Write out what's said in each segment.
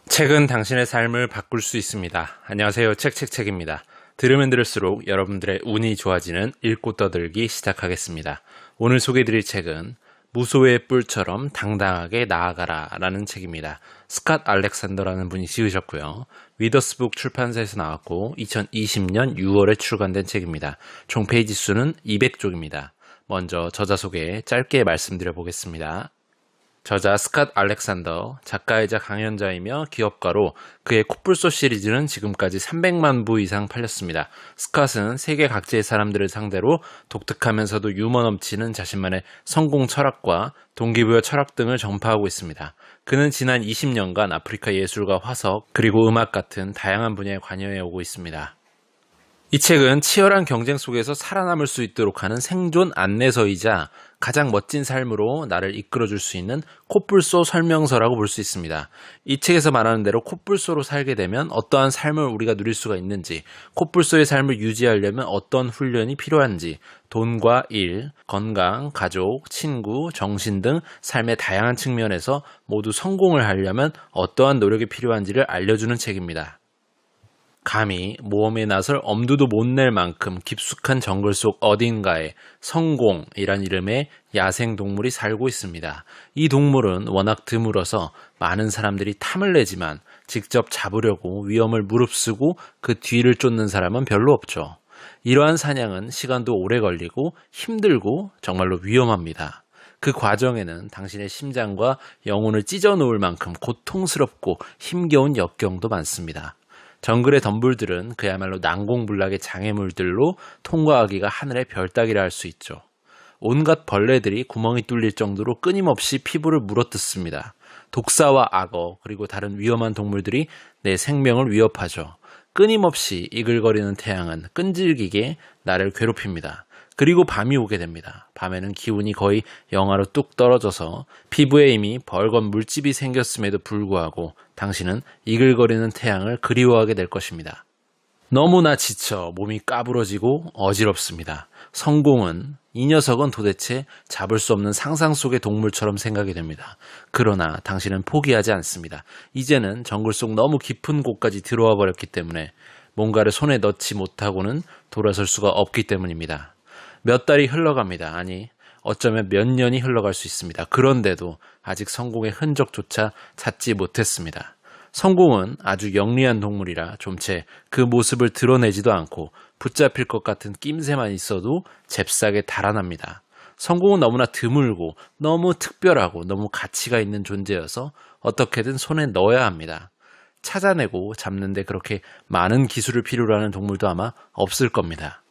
책은 당신의 삶을 바꿀 수 있습니다. 안녕하세요. 책입니다. 들으면 들을수록 여러분들의 운이 좋아지는 읽고 떠들기 시작하겠습니다. 오늘 소개해드릴 책은 무소의 뿔처럼 당당하게 나아가라 라는 책입니다. 스캇 알렉산더라는 분이 지으셨고요. 위더스북 출판사에서 나왔고 2020년 6월에 출간된 책입니다. 총 페이지 수는 200쪽입니다. 먼저 저자 소개 짧게 말씀드려 보겠습니다. 저자 스캇 알렉산더, 작가이자 강연자이며 기업가로 그의 코뿔소 시리즈는 지금까지 300만 부 이상 팔렸습니다. 스캇은 세계 각지의 사람들을 상대로 독특하면서도 유머 넘치는 자신만의 성공 철학과 동기부여 철학 등을 전파하고 있습니다. 그는 지난 20년간 아프리카 예술과 화석, 그리고 음악 같은 다양한 분야에 관여해 오고 있습니다. 이 책은 치열한 경쟁 속에서 살아남을 수 있도록 하는 생존 안내서이자 가장 멋진 삶으로 나를 이끌어줄 수 있는 코뿔소 설명서라고 볼 수 있습니다. 이 책에서 말하는 대로 코뿔소로 살게 되면 어떠한 삶을 우리가 누릴 수가 있는지, 코뿔소의 삶을 유지하려면 어떤 훈련이 필요한지, 돈과 일, 건강, 가족, 친구, 정신 등 삶의 다양한 측면에서 모두 성공을 하려면 어떠한 노력이 필요한지를 알려주는 책입니다. 감히 모험에 나설 엄두도 못 낼 만큼 깊숙한 정글 속 어딘가에 성공이란 이름의 야생동물이 살고 있습니다. 이 동물은 워낙 드물어서 많은 사람들이 탐을 내지만 직접 잡으려고 위험을 무릅쓰고 그 뒤를 쫓는 사람은 별로 없죠. 이러한 사냥은 시간도 오래 걸리고 힘들고 정말로 위험합니다. 그 과정에는 당신의 심장과 영혼을 찢어놓을 만큼 고통스럽고 힘겨운 역경도 많습니다. 정글의 덤불들은 그야말로 난공불락의 장애물들로 통과하기가 하늘의 별 따기라 할 수 있죠. 온갖 벌레들이 구멍이 뚫릴 정도로 끊임없이 피부를 물어뜯습니다. 독사와 악어 그리고 다른 위험한 동물들이 내 생명을 위협하죠. 끊임없이 이글거리는 태양은 끈질기게 나를 괴롭힙니다. 그리고 밤이 오게 됩니다. 밤에는 기온이 거의 영하로 뚝 떨어져서 피부에 이미 벌건 물집이 생겼음에도 불구하고 당신은 이글거리는 태양을 그리워하게 될 것입니다. 너무나 지쳐 몸이 까부러지고 어지럽습니다. 성공은 이 녀석은 도대체 잡을 수 없는 상상 속의 동물처럼 생각이 됩니다. 그러나 당신은 포기하지 않습니다. 이제는 정글 속 너무 깊은 곳까지 들어와 버렸기 때문에 뭔가를 손에 넣지 못하고는 돌아설 수가 없기 때문입니다. 몇 달이 흘러갑니다. 아니, 어쩌면 몇 년이 흘러갈 수 있습니다. 그런데도 아직 성공의 흔적조차 찾지 못했습니다. 성공은 아주 영리한 동물이라 좀채 그 모습을 드러내지도 않고 붙잡힐 것 같은 낌새만 있어도 잽싸게 달아납니다. 성공은 너무나 드물고 너무 특별하고 너무 가치가 있는 존재여서 어떻게든 손에 넣어야 합니다. 찾아내고 잡는데 그렇게 많은 기술을 필요로 하는 동물도 아마 없을 겁니다.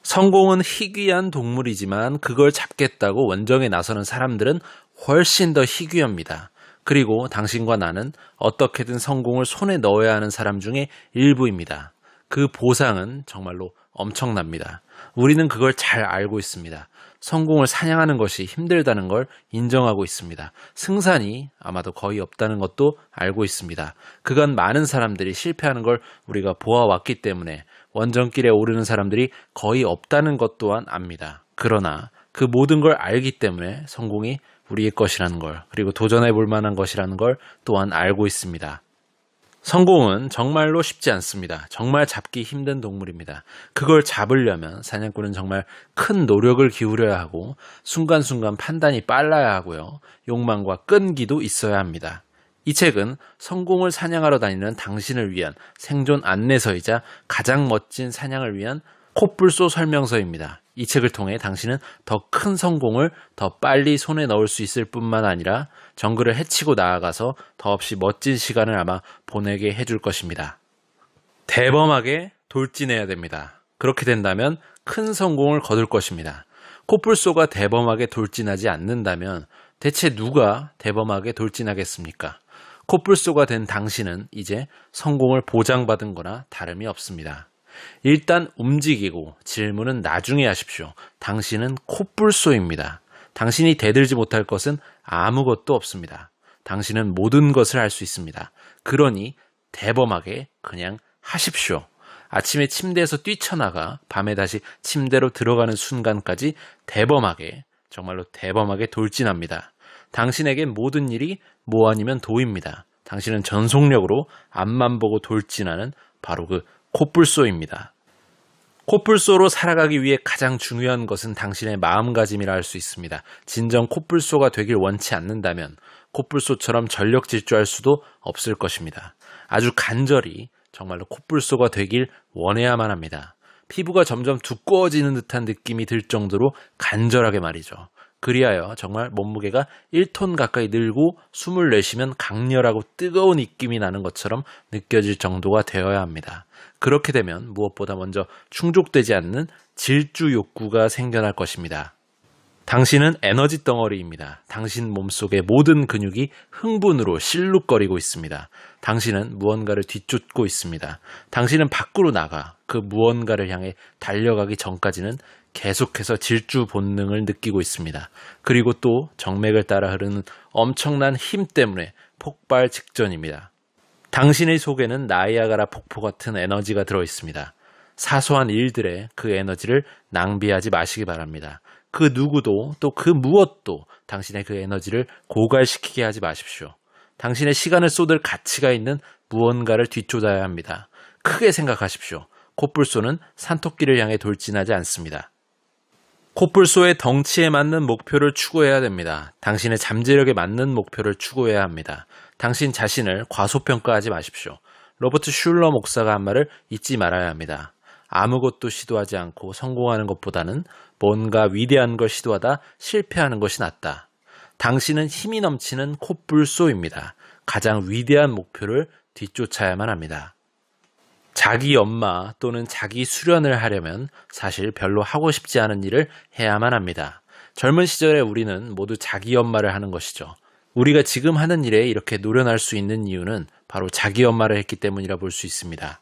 성공은 희귀한 동물이지만 그걸 잡겠다고 원정에 나서는 사람들은 훨씬 더 희귀합니다. 그리고 당신과 나는 어떻게든 성공을 손에 넣어야 하는 사람 중에 일부입니다. 그 보상은 정말로 엄청납니다. 우리는 그걸 잘 알고 있습니다. 성공을 사냥하는 것이 힘들다는 걸 인정하고 있습니다. 승산이 아마도 거의 없다는 것도 알고 있습니다. 그간 많은 사람들이 실패하는 걸 우리가 보아왔기 때문에 원정길에 오르는 사람들이 거의 없다는 것 또한 압니다. 그러나 그 모든 걸 알기 때문에 성공이 우리의 것이라는 걸, 그리고 도전해 볼 만한 것이라는 걸 또한 알고 있습니다. 성공은 정말로 쉽지 않습니다. 정말 잡기 힘든 동물입니다. 그걸 잡으려면 사냥꾼은 정말 큰 노력을 기울여야 하고 순간순간 판단이 빨라야 하고요. 욕망과 끈기도 있어야 합니다. 이 책은 성공을 사냥하러 다니는 당신을 위한 생존 안내서이자 가장 멋진 사냥을 위한 코뿔소 설명서입니다. 이 책을 통해 당신은 더 큰 성공을 더 빨리 손에 넣을 수 있을 뿐만 아니라 정글을 헤치고 나아가서 더없이 멋진 시간을 아마 보내게 해줄 것입니다. 대범하게 돌진해야 됩니다. 그렇게 된다면 큰 성공을 거둘 것입니다. 코뿔소가 대범하게 돌진하지 않는다면 대체 누가 대범하게 돌진하겠습니까? 코뿔소가 된 당신은 이제 성공을 보장받은 거나 다름이 없습니다. 일단 움직이고 질문은 나중에 하십시오. 당신은 코뿔소입니다. 당신이 대들지 못할 것은 아무것도 없습니다. 당신은 모든 것을 할 수 있습니다. 그러니 대범하게 그냥 하십시오. 아침에 침대에서 뛰쳐나가 밤에 다시 침대로 들어가는 순간까지 대범하게 정말로 대범하게 돌진합니다. 당신에겐 모든 일이 뭐 아니면 도입니다. 당신은 전속력으로 앞만 보고 돌진하는 바로 그 코뿔소입니다. 코뿔소로 살아가기 위해 가장 중요한 것은 당신의 마음가짐이라 할 수 있습니다. 진정 코뿔소가 되길 원치 않는다면 코뿔소처럼 전력 질주할 수도 없을 것입니다. 아주 간절히 정말로 코뿔소가 되길 원해야만 합니다. 피부가 점점 두꺼워지는 듯한 느낌이 들 정도로 간절하게 말이죠. 그리하여 정말 몸무게가 1톤 가까이 늘고 숨을 내쉬면 강렬하고 뜨거운 입김이 나는 것처럼 느껴질 정도가 되어야 합니다. 그렇게 되면 무엇보다 먼저 충족되지 않는 질주 욕구가 생겨날 것입니다. 당신은 에너지 덩어리입니다. 당신 몸속의 모든 근육이 흥분으로 실룩거리고 있습니다. 당신은 무언가를 뒤쫓고 있습니다. 당신은 밖으로 나가 그 무언가를 향해 달려가기 전까지는 계속해서 질주 본능을 느끼고 있습니다. 그리고 또 정맥을 따라 흐르는 엄청난 힘 때문에 폭발 직전입니다. 당신의 속에는 나이아가라 폭포 같은 에너지가 들어 있습니다. 사소한 일들에 그 에너지를 낭비하지 마시기 바랍니다. 그 누구도 또 그 무엇도 당신의 그 에너지를 고갈시키게 하지 마십시오. 당신의 시간을 쏟을 가치가 있는 무언가를 뒤쫓아야 합니다. 크게 생각하십시오. 코뿔소는 산토끼를 향해 돌진하지 않습니다. 코뿔소의 덩치에 맞는 목표를 추구해야 됩니다. 당신의 잠재력에 맞는 목표를 추구해야 합니다. 당신 자신을 과소평가하지 마십시오. 로버트 슐러 목사가 한 말을 잊지 말아야 합니다. 아무것도 시도하지 않고 성공하는 것보다는 뭔가 위대한 걸 시도하다 실패하는 것이 낫다. 당신은 힘이 넘치는 코뿔소입니다. 가장 위대한 목표를 뒤쫓아야만 합니다. 자기 연마 또는 자기 수련을 하려면 사실 별로 하고 싶지 않은 일을 해야만 합니다. 젊은 시절에 우리는 모두 자기 연마를 하는 것이죠. 우리가 지금 하는 일에 이렇게 노련할 수 있는 이유는 바로 자기 연마를 했기 때문이라 볼 수 있습니다.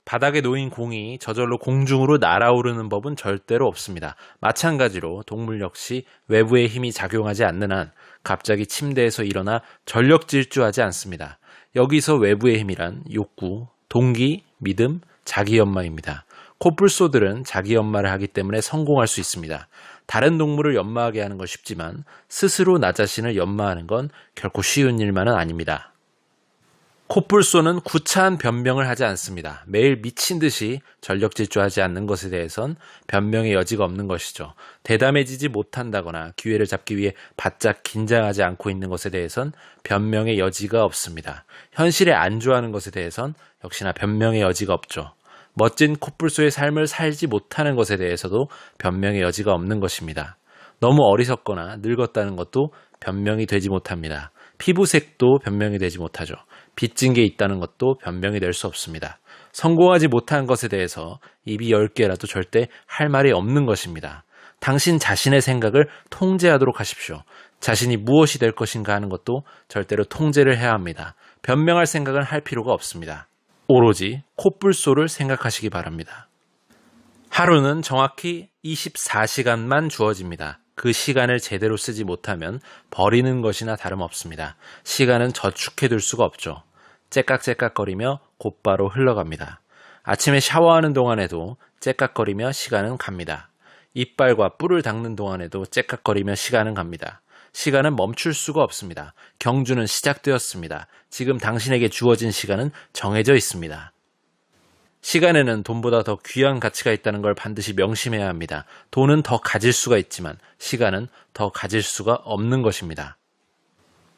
바닥에 놓인 공이 저절로 공중으로 날아오르는 법은 절대로 없습니다. 마찬가지로 동물 역시 외부의 힘이 작용하지 않는 한 갑자기 침대에서 일어나 전력 질주하지 않습니다. 여기서 외부의 힘이란 욕구, 동기, 믿음, 자기 연마입니다. 코뿔소들은 자기 연마를 하기 때문에 성공할 수 있습니다. 다른 동물을 연마하게 하는 건 쉽지만 스스로 나 자신을 연마하는 건 결코 쉬운 일만은 아닙니다. 코뿔소는 구차한 변명을 하지 않습니다. 매일 미친 듯이 전력 질주하지 않는 것에 대해선 변명의 여지가 없는 것이죠. 대담해지지 못한다거나 기회를 잡기 위해 바짝 긴장하지 않고 있는 것에 대해선 변명의 여지가 없습니다. 현실에 안주하는 것에 대해선 역시나 변명의 여지가 없죠. 멋진 코뿔소의 삶을 살지 못하는 것에 대해서도 변명의 여지가 없는 것입니다. 너무 어리석거나 늙었다는 것도 변명이 되지 못합니다. 피부색도 변명이 되지 못하죠. 빚진 게 있다는 것도 변명이 될 수 없습니다. 성공하지 못한 것에 대해서 입이 10개라도 절대 할 말이 없는 것입니다. 당신 자신의 생각을 통제하도록 하십시오. 자신이 무엇이 될 것인가 하는 것도 절대로 통제를 해야 합니다. 변명할 생각은 할 필요가 없습니다. 오로지 코뿔소를 생각하시기 바랍니다. 하루는 정확히 24시간만 주어집니다. 그 시간을 제대로 쓰지 못하면 버리는 것이나 다름없습니다. 시간은 저축해둘 수가 없죠. 째깍째깍거리며 곧바로 흘러갑니다. 아침에 샤워하는 동안에도 째깍거리며 시간은 갑니다. 이빨과 뿔을 닦는 동안에도 째깍거리며 시간은 갑니다. 시간은 멈출 수가 없습니다. 경주는 시작되었습니다. 지금 당신에게 주어진 시간은 정해져 있습니다. 시간에는 돈보다 더 귀한 가치가 있다는 걸 반드시 명심해야 합니다. 돈은 더 가질 수가 있지만 시간은 더 가질 수가 없는 것입니다.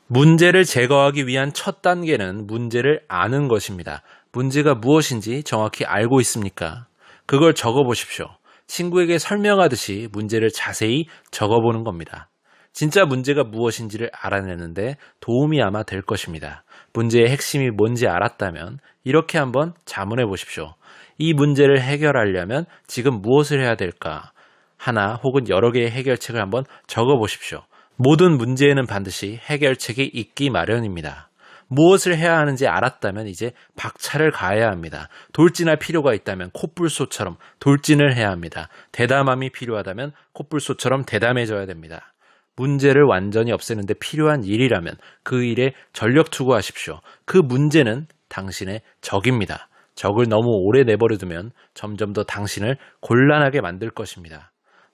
문제를 제거하기 위한 첫 단계는 문제를 아는 것입니다. 문제가 무엇인지 정확히 알고 있습니까? 그걸 적어보십시오. 친구에게 설명하듯이 문제를 자세히 적어보는 겁니다. 진짜 문제가 무엇인지를 알아내는데 도움이 아마 될 것입니다. 문제의 핵심이 뭔지 알았다면 이렇게 한번 자문해 보십시오. 이 문제를 해결하려면 지금 무엇을 해야 될까? 하나 혹은 여러 개의 해결책을 한번 적어 보십시오. 모든 문제에는 반드시 해결책이 있기 마련입니다. 무엇을 해야 하는지 알았다면 이제 박차를 가해야 합니다. 돌진할 필요가 있다면 코뿔소처럼 돌진을 해야 합니다. 대담함이 필요하다면 코뿔소처럼 대담해져야 됩니다. 문제를 완전히 없애는데 필요한 일이라면 그 일에 전력 투구하십시오. 그 문제는 당신의 적입니다. 적을 너무 오래 내버려 두면 점점 더 당신을 곤란하게 만들 것입니다.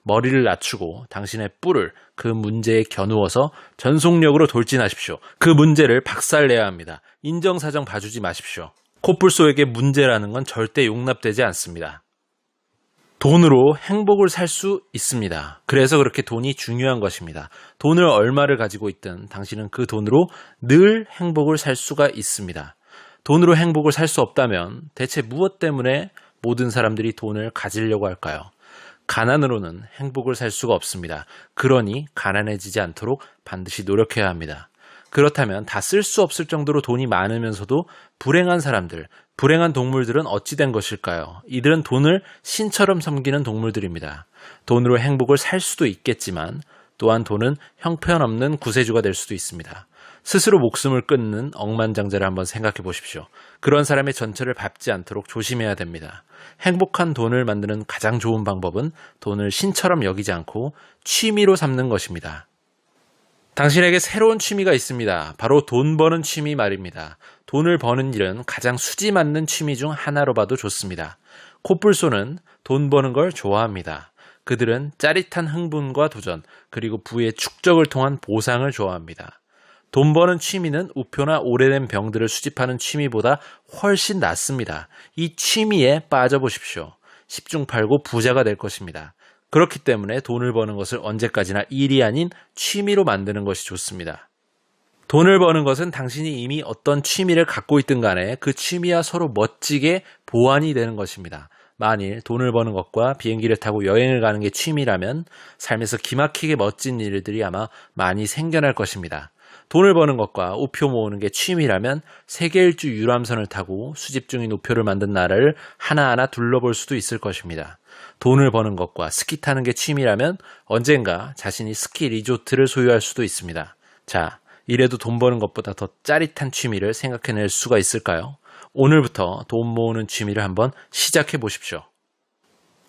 머리를 낮추고 당신의 뿔을 그 문제에 겨누어서 전속력으로 돌진하십시오. 그 문제를 박살내야 합니다. 인정사정 봐주지 마십시오. 코뿔소에게 문제라는 건 절대 용납되지 않습니다. 돈으로 행복을 살 수 있습니다. 그래서 그렇게 돈이 중요한 것입니다. 돈을 얼마를 가지고 있든 당신은 그 돈으로 늘 행복을 살 수가 있습니다. 돈으로 행복을 살 수 없다면 대체 무엇 때문에 모든 사람들이 돈을 가지려고 할까요? 가난으로는 행복을 살 수가 없습니다. 그러니 가난해지지 않도록 반드시 노력해야 합니다. 그렇다면 다 쓸 수 없을 정도로 돈이 많으면서도 불행한 사람들, 불행한 동물들은 어찌 된 것일까요? 이들은 돈을 신처럼 섬기는 동물들입니다. 돈으로 행복을 살 수도 있겠지만 또한 돈은 형편없는 구세주가 될 수도 있습니다. 스스로 목숨을 끊는 억만장자를 한번 생각해 보십시오. 그런 사람의 전철을 밟지 않도록 조심해야 됩니다. 행복한 돈을 만드는 가장 좋은 방법은 돈을 신처럼 여기지 않고 취미로 삼는 것입니다. 당신에게 새로운 취미가 있습니다. 바로 돈 버는 취미 말입니다. 돈을 버는 일은 가장 수지 맞는 취미 중 하나로 봐도 좋습니다. 코뿔소는 돈 버는 걸 좋아합니다. 그들은 짜릿한 흥분과 도전, 그리고 부의 축적을 통한 보상을 좋아합니다. 돈 버는 취미는 우표나 오래된 병들을 수집하는 취미보다 훨씬 낫습니다. 이 취미에 빠져보십시오. 10중 8구 부자가 될 것입니다. 그렇기 때문에 돈을 버는 것을 언제까지나 일이 아닌 취미로 만드는 것이 좋습니다. 돈을 버는 것은 당신이 이미 어떤 취미를 갖고 있든 간에 그 취미와 서로 멋지게 보완이 되는 것입니다. 만일 돈을 버는 것과 비행기를 타고 여행을 가는 게 취미라면 삶에서 기막히게 멋진 일들이 아마 많이 생겨날 것입니다. 돈을 버는 것과 우표 모으는 게 취미라면 세계 일주 유람선을 타고 수집 중인 우표를 만든 나라를 하나하나 둘러볼 수도 있을 것입니다. 돈을 버는 것과 스키 타는 게 취미라면 언젠가 자신이 스키 리조트를 소유할 수도 있습니다. 자, 이래도 돈 버는 것보다 더 짜릿한 취미를 생각해낼 수가 있을까요? 오늘부터 돈 모으는 취미를 한번 시작해 보십시오.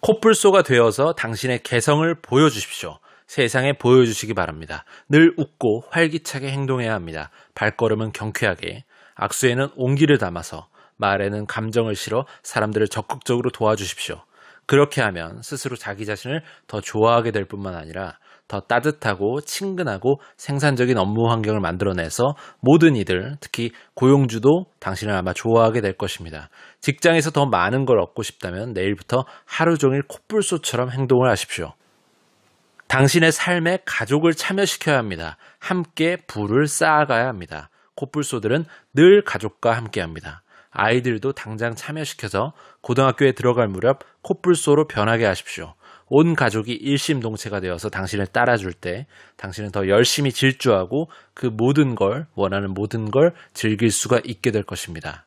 코뿔소가 되어서 당신의 개성을 보여주십시오. 세상에 보여주시기 바랍니다. 늘 웃고 활기차게 행동해야 합니다. 발걸음은 경쾌하게, 악수에는 온기를 담아서, 말에는 감정을 실어 사람들을 적극적으로 도와주십시오. 그렇게 하면 스스로 자기 자신을 더 좋아하게 될 뿐만 아니라 더 따뜻하고 친근하고 생산적인 업무 환경을 만들어내서 모든 이들, 특히 고용주도 당신을 아마 좋아하게 될 것입니다. 직장에서 더 많은 걸 얻고 싶다면 내일부터 하루 종일 코뿔소처럼 행동을 하십시오. 당신의 삶에 가족을 참여시켜야 합니다. 함께 부를 쌓아가야 합니다. 코뿔소들은 늘 가족과 함께합니다. 아이들도 당장 참여시켜서 고등학교에 들어갈 무렵 코뿔소로 변하게 하십시오. 온 가족이 일심동체가 되어서 당신을 따라줄 때 당신은 더 열심히 질주하고 그 모든 걸, 원하는 모든 걸 즐길 수가 있게 될 것입니다.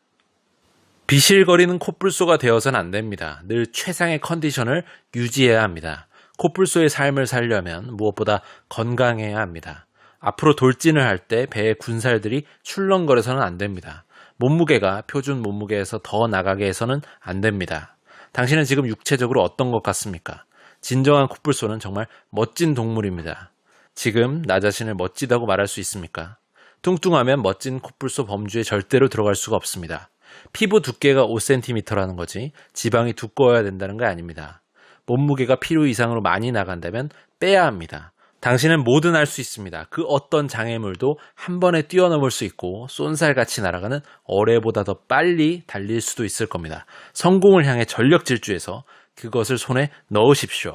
비실거리는 코뿔소가 되어서는 안 됩니다. 늘 최상의 컨디션을 유지해야 합니다. 코뿔소의 삶을 살려면 무엇보다 건강해야 합니다. 앞으로 돌진을 할 때 배의 군살들이 출렁거려서는 안 됩니다. 몸무게가 표준 몸무게에서 더 나가게 해서는 안 됩니다. 당신은 지금 육체적으로 어떤 것 같습니까? 진정한 코뿔소는 정말 멋진 동물입니다. 지금 나 자신을 멋지다고 말할 수 있습니까? 뚱뚱하면 멋진 코뿔소 범주에 절대로 들어갈 수가 없습니다. 피부 두께가 5cm라는 거지 지방이 두꺼워야 된다는 게 아닙니다. 몸무게가 필요 이상으로 많이 나간다면 빼야 합니다. 당신은 뭐든 할 수 있습니다. 그 어떤 장애물도 한 번에 뛰어넘을 수 있고 쏜살같이 날아가는 어뢰보다 더 빨리 달릴 수도 있을 겁니다. 성공을 향해 전력 질주해서 그것을 손에 넣으십시오.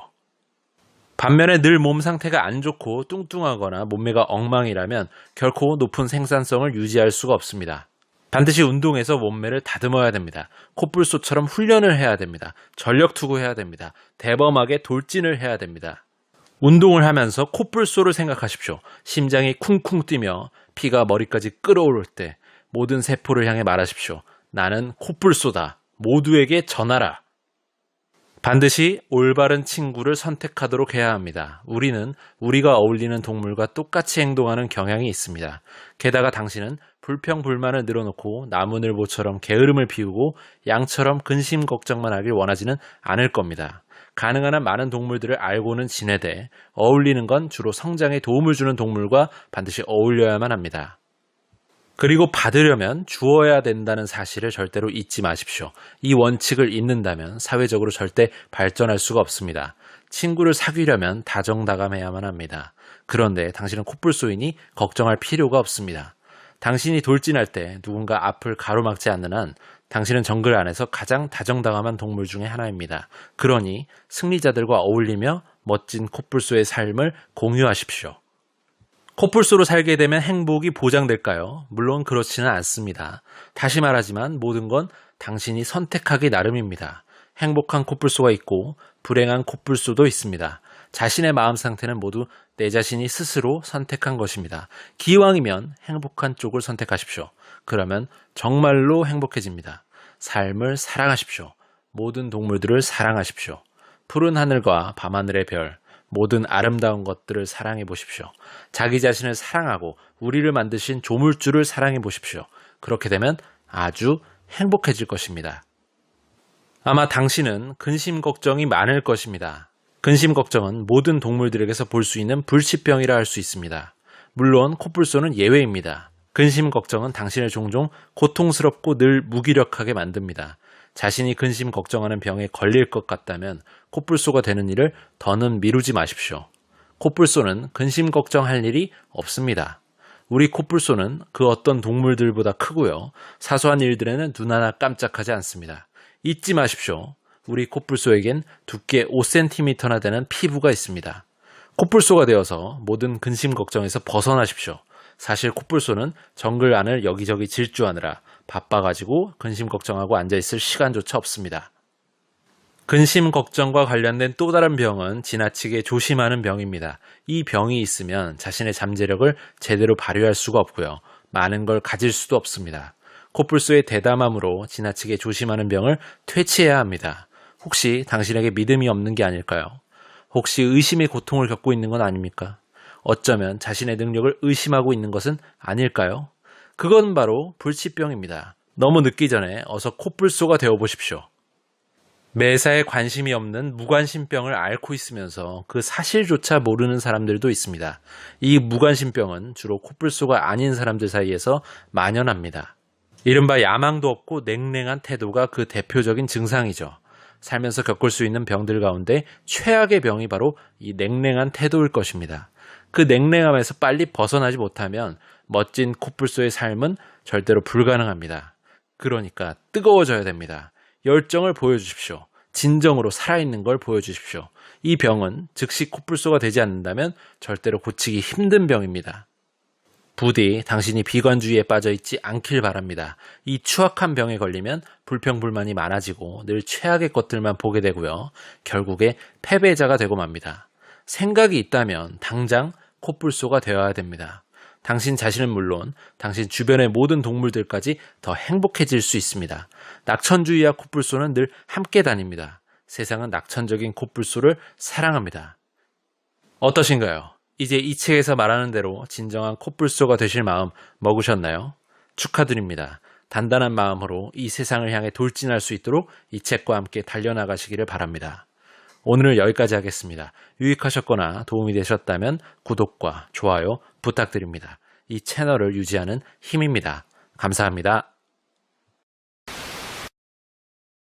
반면에 늘 몸 상태가 안 좋고 뚱뚱하거나 몸매가 엉망이라면 결코 높은 생산성을 유지할 수가 없습니다. 반드시 운동해서 몸매를 다듬어야 됩니다. 코뿔소처럼 훈련을 해야 됩니다. 전력 투구해야 됩니다. 대범하게 돌진을 해야 됩니다. 운동을 하면서 코뿔소를 생각하십시오. 심장이 쿵쿵 뛰며 피가 머리까지 끓어오를 때 모든 세포를 향해 말하십시오. 나는 코뿔소다. 모두에게 전하라. 반드시 올바른 친구를 선택하도록 해야 합니다. 우리는 우리가 어울리는 동물과 똑같이 행동하는 경향이 있습니다. 게다가 당신은 불평불만을 늘어놓고 나무늘보처럼 게으름을 피우고 양처럼 근심 걱정만 하길 원하지는 않을 겁니다. 가능한 한 많은 동물들을 알고는 지내되 어울리는 건 주로 성장에 도움을 주는 동물과 반드시 어울려야만 합니다. 그리고 받으려면 주어야 된다는 사실을 절대로 잊지 마십시오. 이 원칙을 잊는다면 사회적으로 절대 발전할 수가 없습니다. 친구를 사귀려면 다정다감해야만 합니다. 그런데 당신은 콧불소이니 걱정할 필요가 없습니다. 당신이 돌진할 때 누군가 앞을 가로막지 않는 한 당신은 정글 안에서 가장 다정다감한 동물 중에 하나입니다. 그러니 승리자들과 어울리며 멋진 콧불소의 삶을 공유하십시오. 콧불소로 살게 되면 행복이 보장될까요? 물론 그렇지는 않습니다. 다시 말하지만 모든 건 당신이 선택하기 나름입니다. 행복한 콧불소가 있고 불행한 콧불소도 있습니다. 자신의 마음 상태는 모두 내 자신이 스스로 선택한 것입니다. 기왕이면 행복한 쪽을 선택하십시오. 그러면 정말로 행복해집니다. 삶을 사랑하십시오. 모든 동물들을 사랑하십시오. 푸른 하늘과 밤하늘의 별, 모든 아름다운 것들을 사랑해 보십시오. 자기 자신을 사랑하고 우리를 만드신 조물주를 사랑해 보십시오. 그렇게 되면 아주 행복해질 것입니다. 아마 당신은 근심 걱정이 많을 것입니다. 근심 걱정은 모든 동물들에게서 볼 수 있는 불치병이라 할 수 있습니다. 물론 콧불소는 예외입니다. 근심 걱정은 당신을 종종 고통스럽고 늘 무기력하게 만듭니다. 자신이 근심 걱정하는 병에 걸릴 것 같다면 콧불소가 되는 일을 더는 미루지 마십시오. 콧불소는 근심 걱정할 일이 없습니다. 우리 콧불소는 그 어떤 동물들보다 크고요. 사소한 일들에는 눈 하나 깜짝하지 않습니다. 잊지 마십시오. 우리 콧불소에겐 두께 5cm나 되는 피부가 있습니다. 콧불소가 되어서 모든 근심 걱정에서 벗어나십시오. 사실 콧불소는 정글 안을 여기저기 질주하느라 바빠가지고 근심 걱정하고 앉아있을 시간조차 없습니다. 근심 걱정과 관련된 또 다른 병은 지나치게 조심하는 병입니다. 이 병이 있으면 자신의 잠재력을 제대로 발휘할 수가 없고요. 많은 걸 가질 수도 없습니다. 콧불소의 대담함으로 지나치게 조심하는 병을 퇴치해야 합니다. 혹시 당신에게 믿음이 없는 게 아닐까요? 혹시 의심의 고통을 겪고 있는 건 아닙니까? 어쩌면 자신의 능력을 의심하고 있는 것은 아닐까요? 그건 바로 불치병입니다. 너무 늦기 전에 어서 콧불소가 되어보십시오. 매사에 관심이 없는 무관심병을 앓고 있으면서 그 사실조차 모르는 사람들도 있습니다. 이 무관심병은 주로 콧불소가 아닌 사람들 사이에서 만연합니다. 이른바 야망도 없고 냉랭한 태도가 그 대표적인 증상이죠. 살면서 겪을 수 있는 병들 가운데 최악의 병이 바로 이 냉랭한 태도일 것입니다. 그 냉랭함에서 빨리 벗어나지 못하면 멋진 콧불소의 삶은 절대로 불가능합니다. 그러니까 뜨거워져야 됩니다. 열정을 보여주십시오. 진정으로 살아있는 걸 보여주십시오. 이 병은 즉시 콧불소가 되지 않는다면 절대로 고치기 힘든 병입니다. 부디 당신이 비관주의에 빠져있지 않길 바랍니다. 이 추악한 병에 걸리면 불평불만이 많아지고 늘 최악의 것들만 보게 되고요. 결국에 패배자가 되고 맙니다. 생각이 있다면 당장 콧불소가 되어야 됩니다. 당신 자신은 물론 당신 주변의 모든 동물들까지 더 행복해질 수 있습니다. 낙천주의와 콧불소는 늘 함께 다닙니다. 세상은 낙천적인 콧불소를 사랑합니다. 어떠신가요? 이제 이 책에서 말하는 대로 진정한 콧불소가 되실 마음 먹으셨나요? 축하드립니다. 단단한 마음으로 이 세상을 향해 돌진할 수 있도록 이 책과 함께 달려나가시기를 바랍니다. 오늘은 여기까지 하겠습니다. 유익하셨거나 도움이 되셨다면 구독과 좋아요 부탁드립니다. 이 채널을 유지하는 힘입니다. 감사합니다.